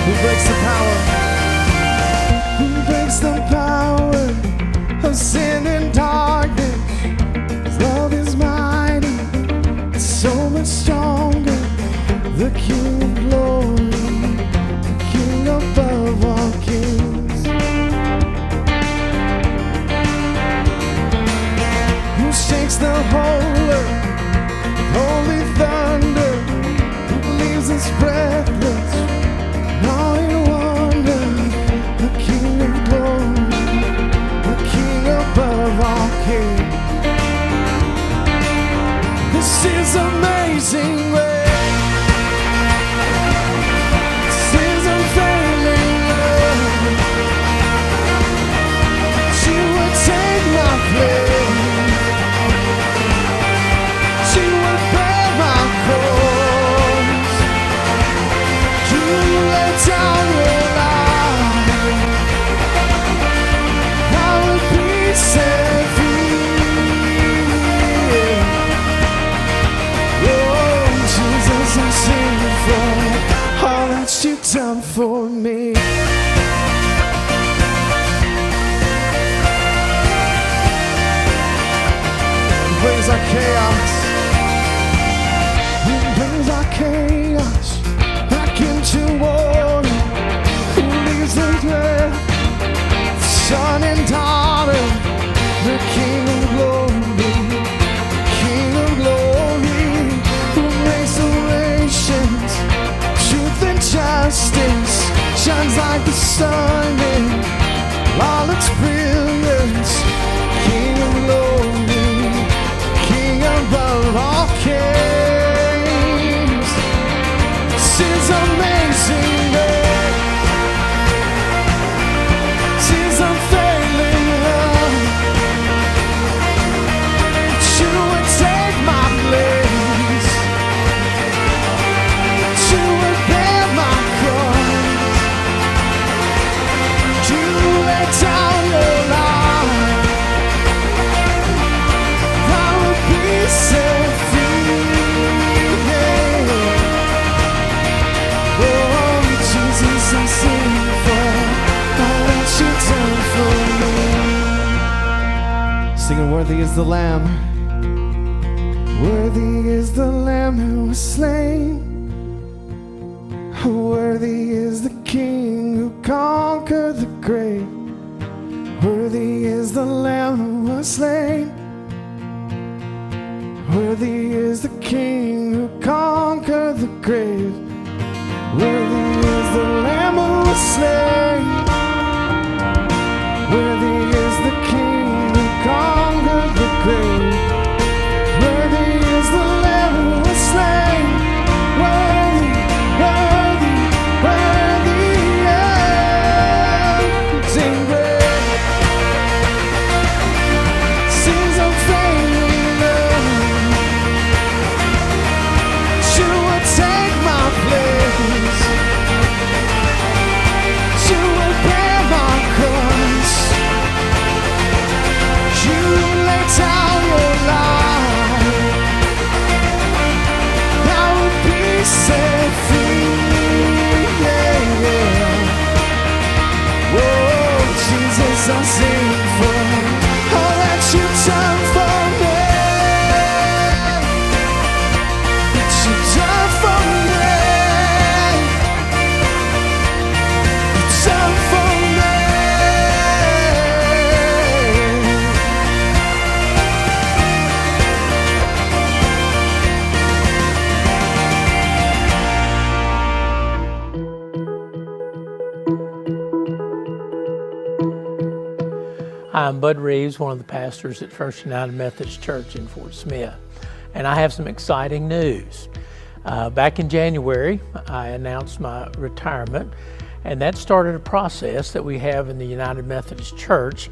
Who breaks the power? Who breaks the power of sin and darkness? His love is mighty, it's so much stronger. The King of glory, the King above all kings. Who shakes the whole earth with holy thunder? Who leaves us breathless, all in wonder? The King of glory, the King above all kings. This is amazing grace. Done for me. He brings our chaos. He brings our chaos back into order. Who leaves the dead, son and daughter? The King of glory, King of glory, who makes the nations. Truth and justice shines like the sun in all its brilliance. King of glory, King above all kings. This is amazing grace. This is unfailing love. You would take my place. You would bear my cross. You laid down your life. I would be set free. Yeah. Oh, Jesus, I sing for all that you've done for me. Singing, worthy is the Lamb. Worthy is the Lamb who was slain. Worthy is the King who conquered the grave. Worthy is the Lamb who was slain. Worthy is the King who conquered the grave. Worthy is the Lamb who was slain. Worthy is the King who conquered the grave. Worthy is the Lamb who was slain. Worthy, worthy, worthy, sing grace. Sings unfailing love. You would take my place. You would bear my cross. You laid down your life. I would be set free. Yeah, yeah. Oh, Jesus, I sing for all that you've done for me. That you've done for me. You've done for me. I'm Bud Reeves, one of the pastors at First United Methodist Church in Fort Smith, and I have some exciting news. Back in January, I announced my retirement, and that started a process that we have in the United Methodist Church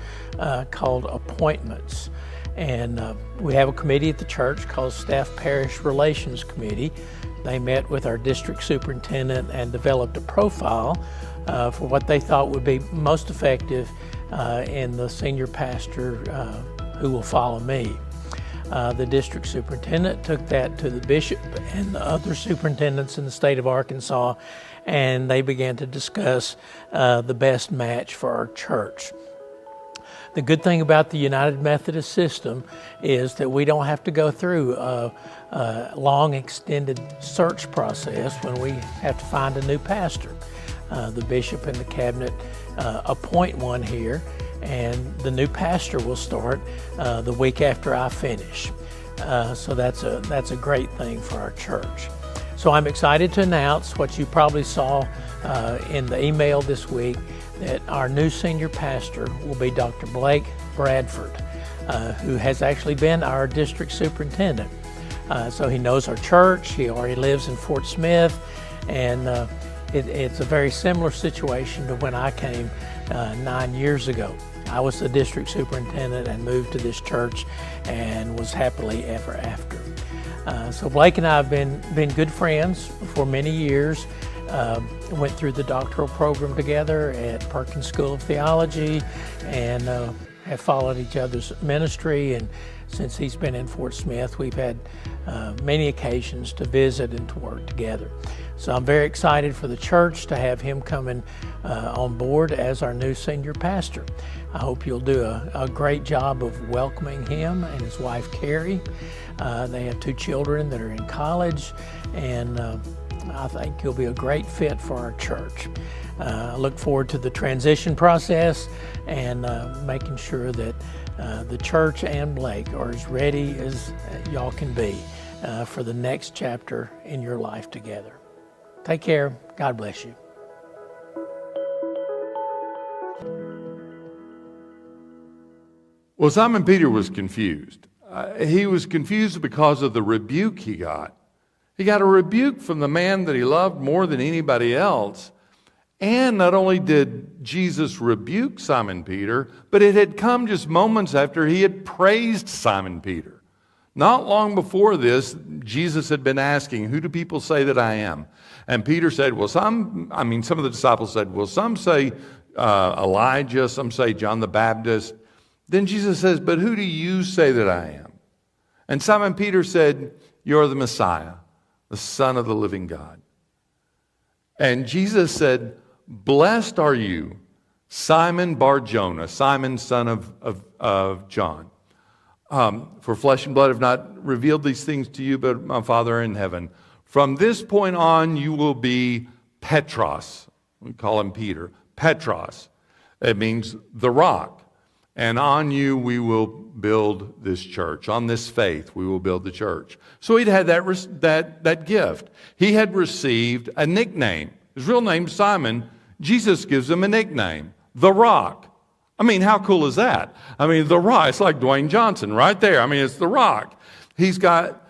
called appointments. And we have a committee at the church called Staff Parish Relations Committee. They met with our district superintendent and developed a profile for what they thought would be most effective in the senior pastor who will follow me. The district superintendent took that to the bishop and the other superintendents in the state of Arkansas, and they began to discuss the best match for our church. The good thing about the United Methodist system is that we don't have to go through a long extended search process when we have to find a new pastor. The bishop and the cabinet appoint one here, and the new pastor will start the week after I finish. So that's a great thing for our church. So I'm excited to announce what you probably saw in the email this week, that our new senior pastor will be Dr. Blake Bradford, who has actually been our district superintendent. So he knows our church, he already lives in Fort Smith, and it's a very similar situation to when I came 9 years ago. I was the district superintendent and moved to this church and was happily ever after. So Blake and I have been good friends for many years. Went through the doctoral program together at Perkins School of Theology, and have followed each other's ministry. And since he's been in Fort Smith, we've had many occasions to visit and to work together. So I'm very excited for the church to have him coming on board as our new senior pastor. I hope you'll do a great job of welcoming him and his wife Carrie. They have 2 children that are in college, and I think he'll be a great fit for our church. I look forward to the transition process and making sure that the church and Blake are as ready as y'all can be for the next chapter in your life together. Take care. God bless you. Well, Simon Peter was confused. He was confused because of the rebuke he got. He got a rebuke from the man that he loved more than anybody else. And not only did Jesus rebuke Simon Peter, but it had come just moments after he had praised Simon Peter. Not long before this, Jesus had been asking, "Who do people say that I am?" And Peter said, some of the disciples said, some say Elijah, some say John the Baptist. Then Jesus says, "But who do you say that I am?" And Simon Peter said, "You're the Messiah, the Son of the living God." And Jesus said, "Blessed are you, Simon Bar-Jonah," Simon, son of John. "For flesh and blood have not revealed these things to you, but my Father in heaven. From this point on, you will be Petros." We call him Peter. Petros. It means the rock. "And on you we will build this church." On this faith we will build the church. So he'd had that gift. He had received a nickname. His real name's Simon. Jesus gives him a nickname, the Rock. I mean, how cool is that? I mean, the Rock. It's like Dwayne Johnson right there. I mean, it's the Rock. He's got,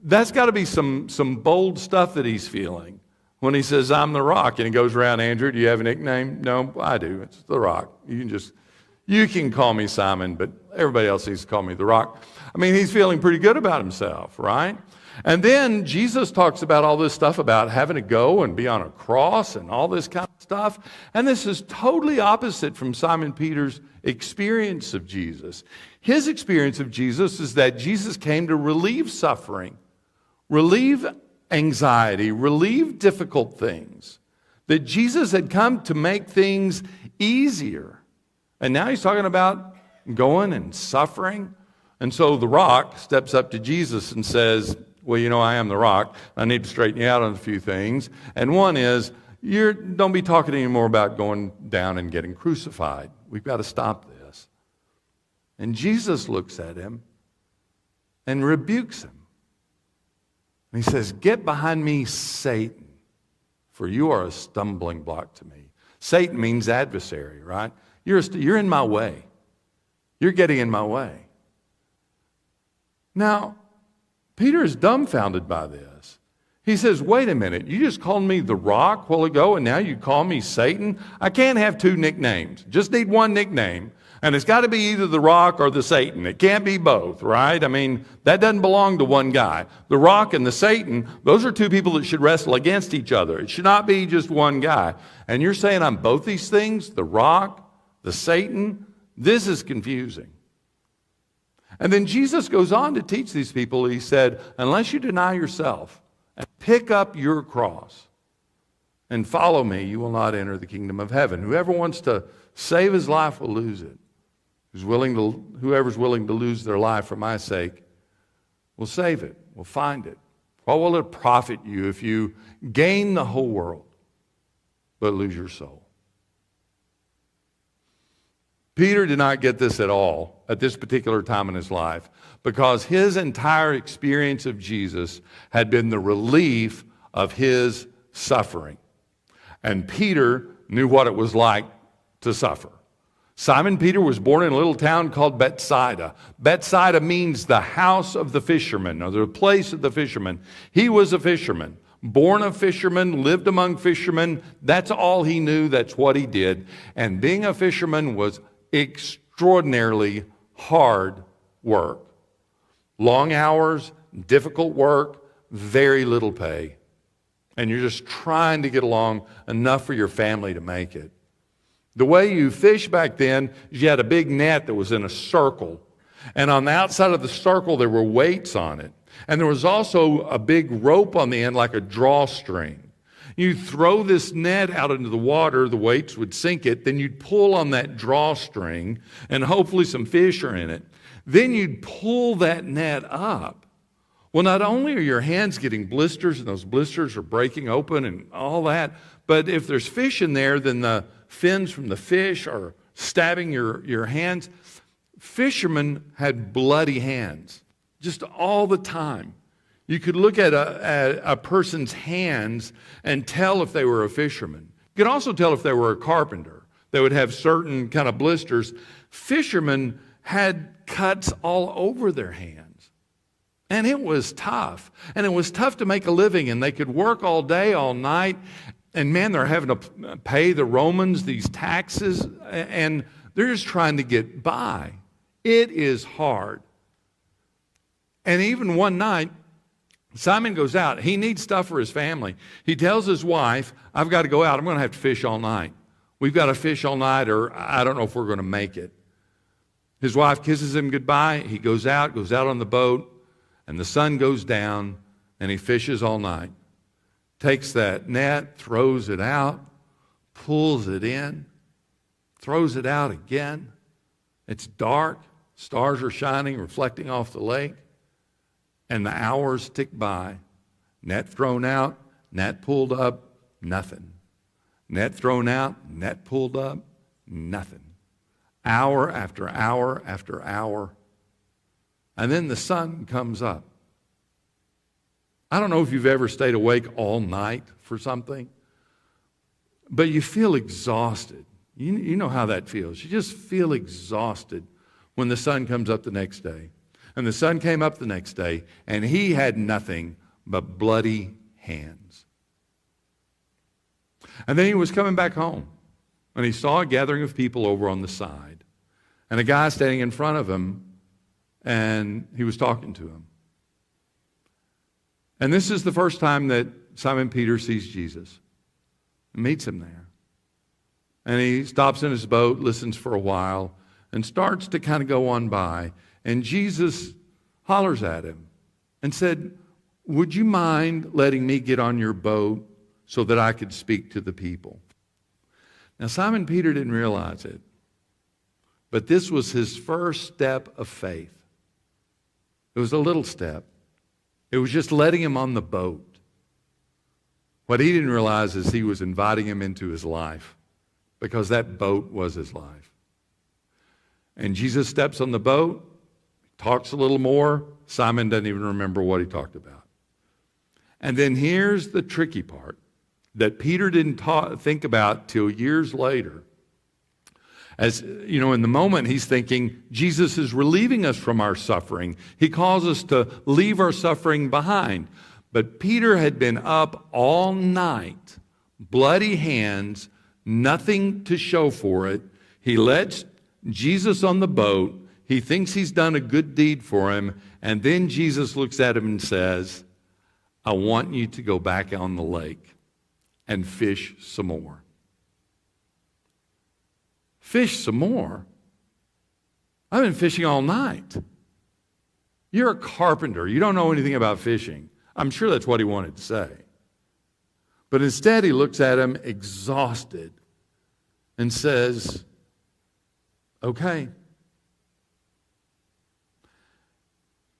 that's got to be some bold stuff that he's feeling when he says, "I'm the Rock." And he goes around, "Andrew, do you have a nickname?" "No, I do. It's the Rock. You can call me Simon, but everybody else needs to call me the Rock." I mean, he's feeling pretty good about himself, right? And then Jesus talks about all this stuff about having to go and be on a cross and all this kind of stuff. And this is totally opposite from Simon Peter's experience of Jesus. His experience of Jesus is that Jesus came to relieve suffering, relieve anxiety, relieve difficult things. That Jesus had come to make things easier. And now he's talking about going and suffering. And so the Rock steps up to Jesus and says, "Well, I am the Rock. I need to straighten you out on a few things. And one is, don't be talking anymore about going down and getting crucified. We've got to stop this." And Jesus looks at him and rebukes him. And he says, "Get behind me, Satan, for you are a stumbling block to me." Satan means adversary, right? You're in my way. You're getting in my way. Now, Peter is dumbfounded by this. He says, "Wait a minute, you just called me the Rock a while ago, and now you call me Satan? I can't have 2 nicknames. Just need one nickname. And it's got to be either the Rock or the Satan. It can't be both, right? I mean, that doesn't belong to one guy. The Rock and the Satan, those are 2 people that should wrestle against each other. It should not be just one guy. And you're saying I'm both these things, the Rock, the Satan? This is confusing." And then Jesus goes on to teach these people. He said, "Unless you deny yourself and pick up your cross and follow me, you will not enter the kingdom of heaven. Whoever wants to save his life will lose it. Whoever's willing to lose their life for my sake will save it, will find it. What will it profit you if you gain the whole world but lose your soul? Peter did not get this at all at this particular time in his life because his entire experience of Jesus had been the relief of his suffering. And Peter knew what it was like to suffer. Simon Peter was born in a little town called Bethsaida. Bethsaida means the house of the fishermen, or the place of the fishermen. He was a fisherman, born a fisherman, lived among fishermen. That's all he knew. That's what he did. And being a fisherman was extraordinarily hard work. Long hours, difficult work, very little pay. And you're just trying to get along enough for your family to make it. The way you fish back then is you had a big net that was in a circle. And on the outside of the circle, there were weights on it. And there was also a big rope on the end, like a drawstring. You throw this net out into the water, the weights would sink it, then you'd pull on that drawstring, and hopefully some fish are in it. Then you'd pull that net up. Well, not only are your hands getting blisters, and those blisters are breaking open and all that, but if there's fish in there, then the fins from the fish are stabbing your hands. Fishermen had bloody hands just all the time. You could look at a person's hands and tell if they were a fisherman. You could also tell if they were a carpenter. They would have certain kind of blisters. Fishermen had cuts all over their hands. And it was tough. And it was tough to make a living. And they could work all day, all night. And man, they're having to pay the Romans these taxes, and they're just trying to get by. It is hard. And even one night, Simon goes out. He needs stuff for his family. He tells his wife, I've got to go out. I'm going to have to fish all night. We've got to fish all night, or I don't know if we're going to make it. His wife kisses him goodbye. He goes out on the boat, and the sun goes down, and he fishes all night. Takes that net, throws it out, pulls it in, throws it out again. It's dark, stars are shining, reflecting off the lake, and the hours tick by. Net thrown out, net pulled up, nothing. Net thrown out, net pulled up, nothing. Hour after hour after hour. And then the sun comes up. I don't know if you've ever stayed awake all night for something, but you feel exhausted. You know how that feels. You just feel exhausted when the sun comes up the next day. And the sun came up the next day, and he had nothing but bloody hands. And then he was coming back home, and he saw a gathering of people over on the side, and a guy standing in front of him, and he was talking to him. And this is the first time that Simon Peter sees Jesus and meets him there. And he stops in his boat, listens for a while, and starts to kind of go on by. And Jesus hollers at him and said, would you mind letting me get on your boat so that I could speak to the people? Now, Simon Peter didn't realize it, but this was his first step of faith. It was a little step. It was just letting him on the boat. What he didn't realize is he was inviting him into his life, because that boat was his life. And Jesus steps on the boat, talks a little more. Simon doesn't even remember what he talked about. And then here's the tricky part that Peter didn't think about till years later. As you know, in the moment, he's thinking, Jesus is relieving us from our suffering. He calls us to leave our suffering behind. But Peter had been up all night, bloody hands, nothing to show for it. He lets Jesus on the boat. He thinks he's done a good deed for him. And then Jesus looks at him and says, I want you to go back on the lake and fish some more. Fish some more? I've been fishing all night. You're a carpenter. You don't know anything about fishing. I'm sure that's what he wanted to say. But instead, he looks at him exhausted and says, okay.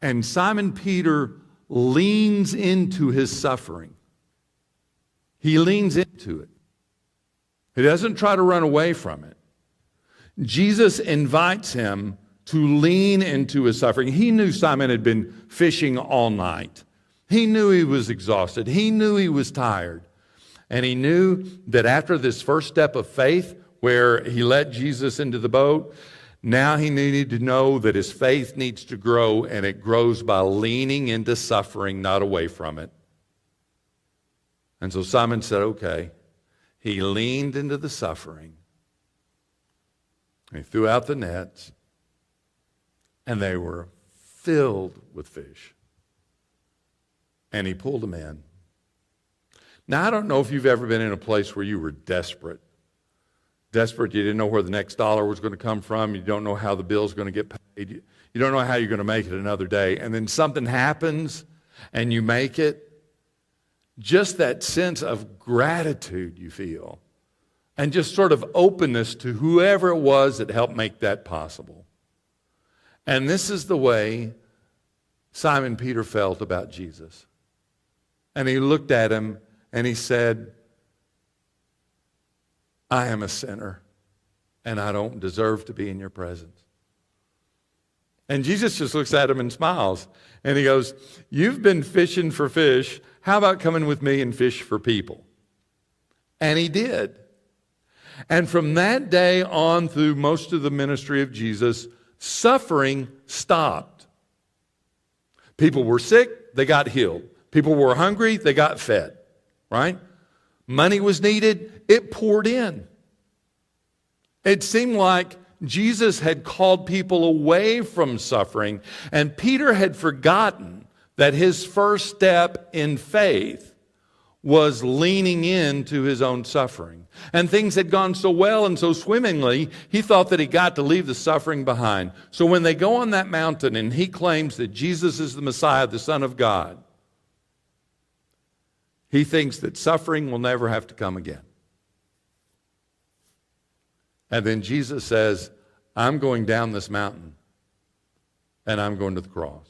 And Simon Peter leans into his suffering. He leans into it. He doesn't try to run away from it. Jesus invites him to lean into his suffering. He knew Simon had been fishing all night. He knew he was exhausted. He knew he was tired. And he knew that after this first step of faith, where he let Jesus into the boat, now he needed to know that his faith needs to grow, and it grows by leaning into suffering, not away from it. And so Simon said, okay. He leaned into the suffering. He threw out the nets, and they were filled with fish. And he pulled them in. Now, I don't know if you've ever been in a place where you were desperate. Desperate, you didn't know where the next dollar was going to come from. You don't know how the bill's going to get paid. You don't know how you're going to make it another day. And then something happens, and you make it. Just that sense of gratitude you feel, and just sort of openness to whoever it was that helped make that possible. And this is the way Simon Peter felt about Jesus. And he looked at him and he said, I am a sinner, and I don't deserve to be in your presence. And Jesus just looks at him and smiles. And he goes, you've been fishing for fish. How about coming with me and fish for people? And he did. And from that day on through most of the ministry of Jesus, suffering stopped. People were sick, they got healed. People were hungry, they got fed. Right? Money was needed, it poured in. It seemed like Jesus had called people away from suffering, and Peter had forgotten that his first step in faith was leaning into his own suffering. And things had gone so well and so swimmingly, he thought that he got to leave the suffering behind. So when they go on that mountain and he claims that Jesus is the Messiah, the Son of God, he thinks that suffering will never have to come again. And then Jesus says, I'm going down this mountain, and I'm going to the cross.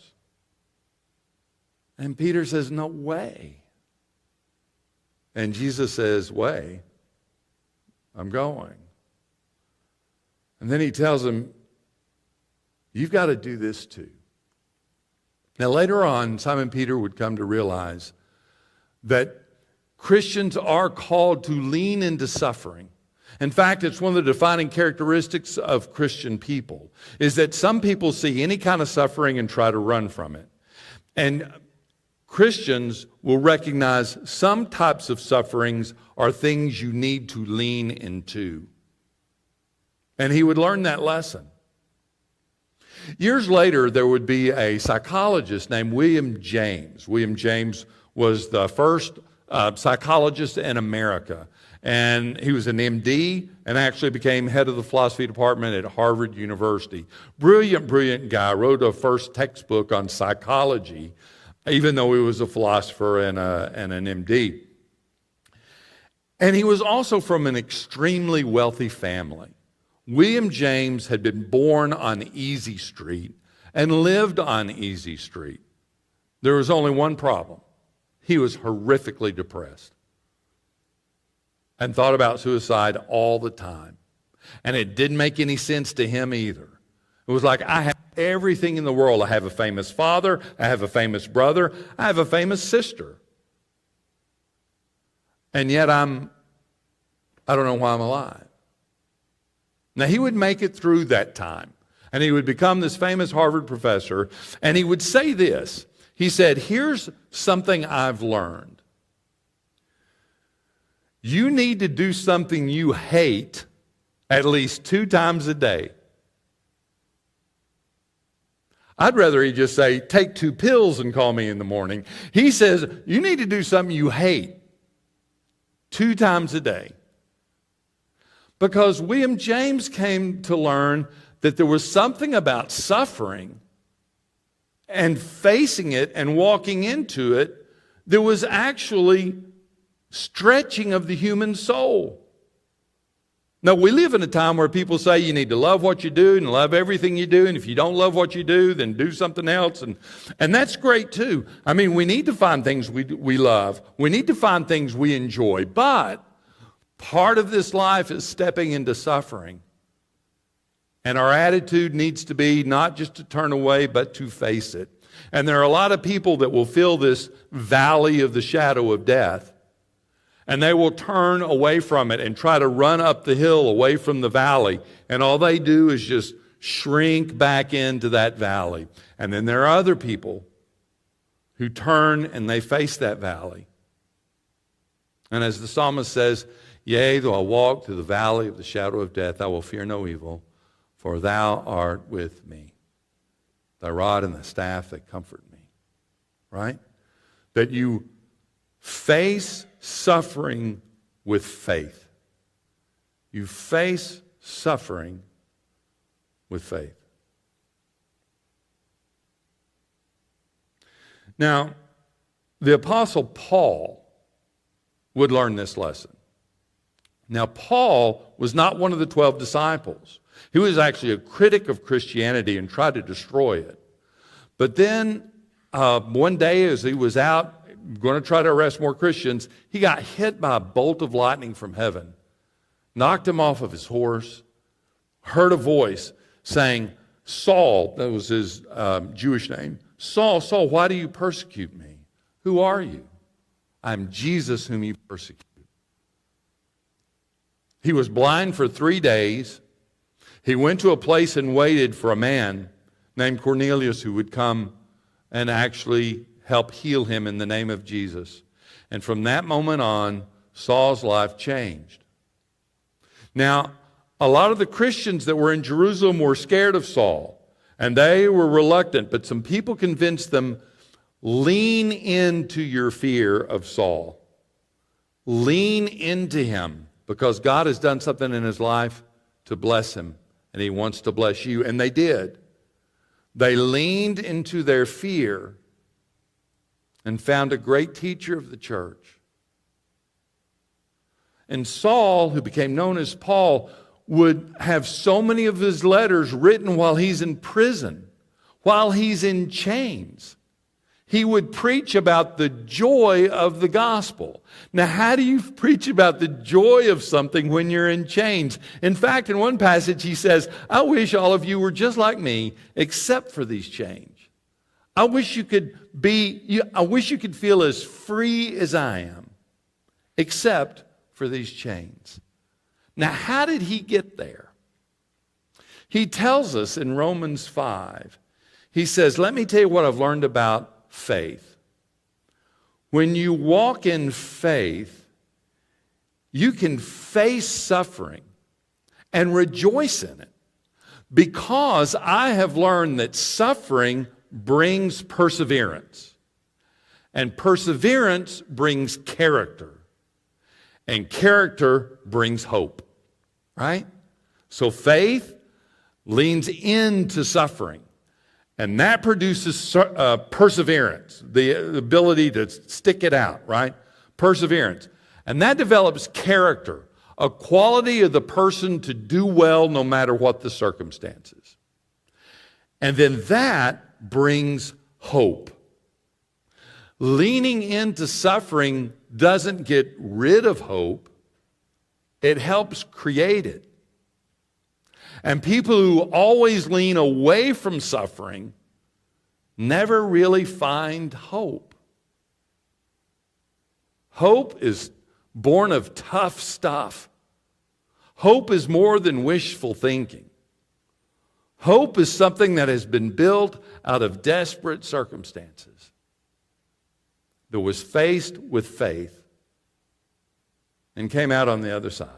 And Peter says, no way. And Jesus says, way, I'm going. And then he tells him, you've got to do this too. Now later on, Simon Peter would come to realize that Christians are called to lean into suffering. In fact, it's one of the defining characteristics of Christian people, is that some people see any kind of suffering and try to run from it. And Christians will recognize some types of sufferings are things you need to lean into. And he would learn that lesson. Years later, there would be a psychologist named William James. William James was the first psychologist in America. And he was an MD and actually became head of the philosophy department at Harvard University. Brilliant, brilliant guy. Wrote a first textbook on psychology, even though he was a philosopher and an MD. And he was also from an extremely wealthy family. William James had been born on Easy Street and lived on Easy Street. There was only one problem. He was horrifically depressed and thought about suicide all the time. And it didn't make any sense to him either. It was like, I have everything in the world. I have a famous father. I have a famous brother. I have a famous sister. And yet I don't know why I'm alive. Now, he would make it through that time. And he would become this famous Harvard professor. And he would say this. He said, here's something I've learned. You need to do something you hate at least 2 times a day. I'd rather he just say, take 2 pills and call me in the morning. He says, you need to do something you hate 2 times a day. Because William James came to learn that there was something about suffering and facing it and walking into it that was actually stretching of the human soul. Now, we live in a time where people say you need to love what you do and love everything you do, and if you don't love what you do, then do something else, and that's great too. I mean, we need to find things we love. We need to find things we enjoy, but part of this life is stepping into suffering. And our attitude needs to be not just to turn away, but to face it. And there are a lot of people that will feel this valley of the shadow of death, and they will turn away from it and try to run up the hill away from the valley. And all they do is just shrink back into that valley. And then there are other people who turn and they face that valley. And as the psalmist says, yea, though I walk through the valley of the shadow of death, I will fear no evil, for thou art with me. Thy rod and thy staff, they comfort me. Right? That you face suffering with faith. You face suffering with faith. Now, the Apostle Paul would learn this lesson. Now, Paul was not one of the 12 disciples. He was actually a critic of Christianity and tried to destroy it. But then one day as he was out going to try to arrest more Christians, he got hit by a bolt of lightning from heaven, knocked him off of his horse, heard a voice saying, Saul, that was his Jewish name, Saul, Saul, why do you persecute me? Who are you? I'm Jesus whom you persecute. He was blind for 3 days. He went to a place and waited for a man named Cornelius who would come and actually help heal him in the name of Jesus. And from that moment on, Saul's life changed. Now, a lot of the Christians that were in Jerusalem were scared of Saul, and they were reluctant, but some people convinced them, lean into your fear of Saul. Lean into him, because God has done something in his life to bless him, and he wants to bless you. And they did. They leaned into their fear and found a great teacher of the church. And Saul, who became known as Paul, would have so many of his letters written while he's in prison, while he's in chains. He would preach about the joy of the gospel. Now, how do you preach about the joy of something when you're in chains? In fact, in one passage he says, I wish all of you were just like me, except for these chains. I wish you could feel as free as I am, except for these chains. Now, how did he get there? He tells us in Romans 5, he says, let me tell you what I've learned about faith. When you walk in faith, you can face suffering and rejoice in it, because I have learned that suffering brings perseverance, and perseverance brings character, and character brings hope, right? So faith leans into suffering, and that produces perseverance, the ability to stick it out, right? Perseverance. And that develops character, a quality of the person to do well no matter what the circumstances. And then that brings hope. Leaning into suffering doesn't get rid of hope. It helps create it. And people who always lean away from suffering never really find hope. Hope is born of tough stuff. Hope is more than wishful thinking. Hope is something that has been built out of desperate circumstances, that was faced with faith and came out on the other side.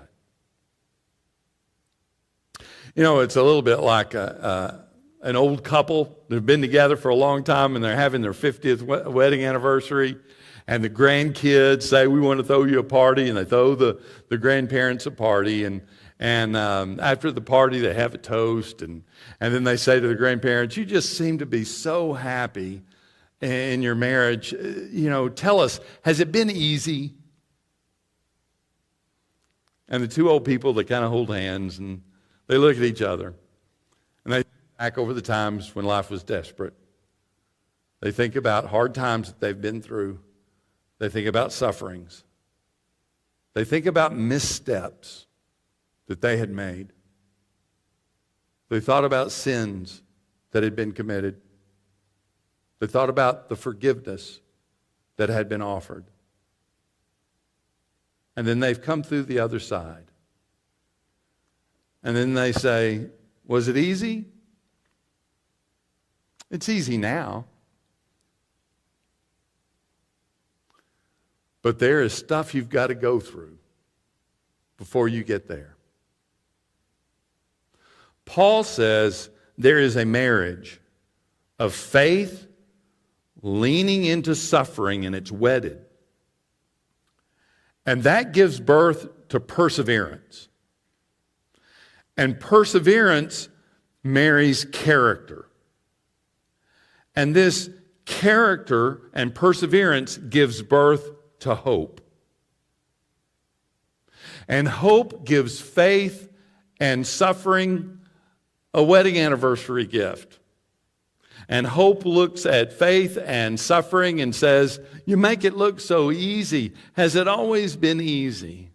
You know, it's a little bit like an old couple that have been together for a long time and they're having their 50th wedding anniversary, and the grandkids say, we want to throw you a party, and they throw the grandparents a party, and after the party they have a toast, and then they say to the grandparents, you just seem to be so happy in your marriage. You know, tell us, has it been easy? And the two old people, they kind of hold hands and they look at each other. And they think back over the times when life was desperate. They think about hard times that they've been through. They think about sufferings. They think about missteps that they had made. They thought about sins that had been committed. They thought about the forgiveness that had been offered. And then they've come through the other side. And then they say, was it easy? It's easy now. But there is stuff you've got to go through before you get there. Paul says there is a marriage of faith leaning into suffering, and it's wedded. And that gives birth to perseverance. And perseverance marries character. And this character and perseverance gives birth to hope. And hope gives faith and suffering a wedding anniversary gift. And hope looks at faith and suffering and says, you make it look so easy. Has it always been easy?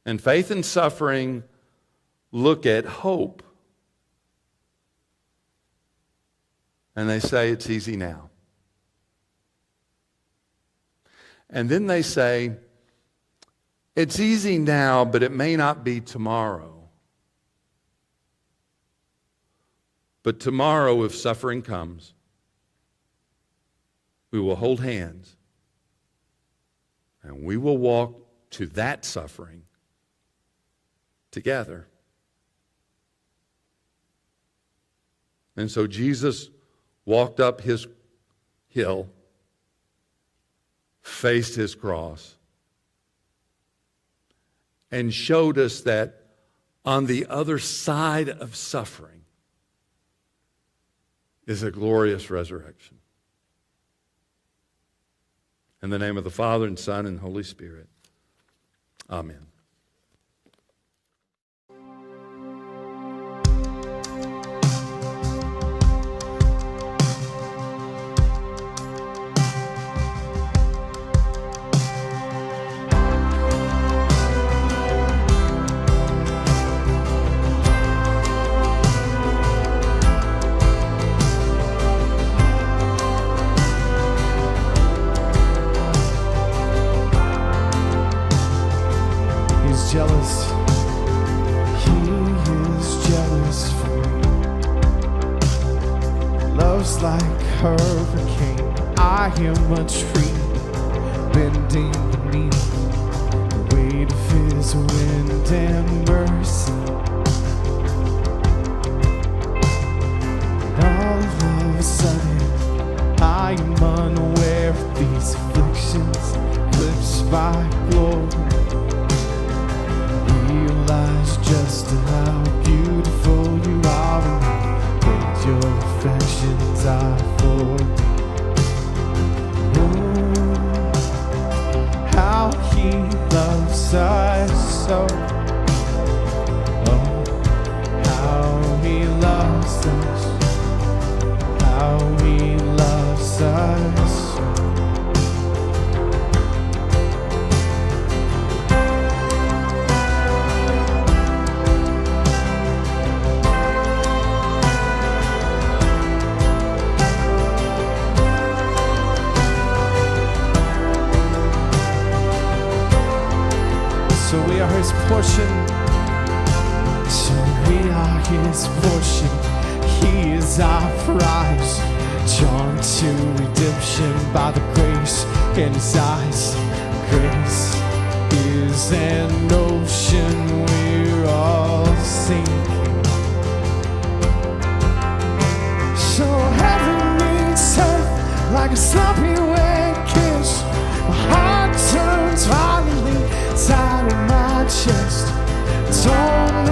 And faith and suffering look at hope. And they say, it's easy now. And then they say, it's easy now, but it may not be tomorrow. But tomorrow, if suffering comes, we will hold hands and we will walk to that suffering together. And so Jesus walked up his hill, faced his cross, and showed us that on the other side of suffering is a glorious resurrection. In the name of the Father, and Son, and Holy Spirit. Amen. Jealous, he is jealous for me. Love's like hurricane, I am a tree bending beneath the weight of his wind and mercy. And all of a sudden, I am unaware of these afflictions, eclipsed by glory. Realize just how beautiful you are and your affections are for me. Oh, how he loves us so. Oh, how he loves us. How he loves us. So we are his portion. So we are his portion. He is our prize. Drawn to redemption by the grace in his eyes. Grace is an ocean we're all sinking. So heaven meets earth like a sloppy wet kiss. My heart turns violently inside of my chest. Don't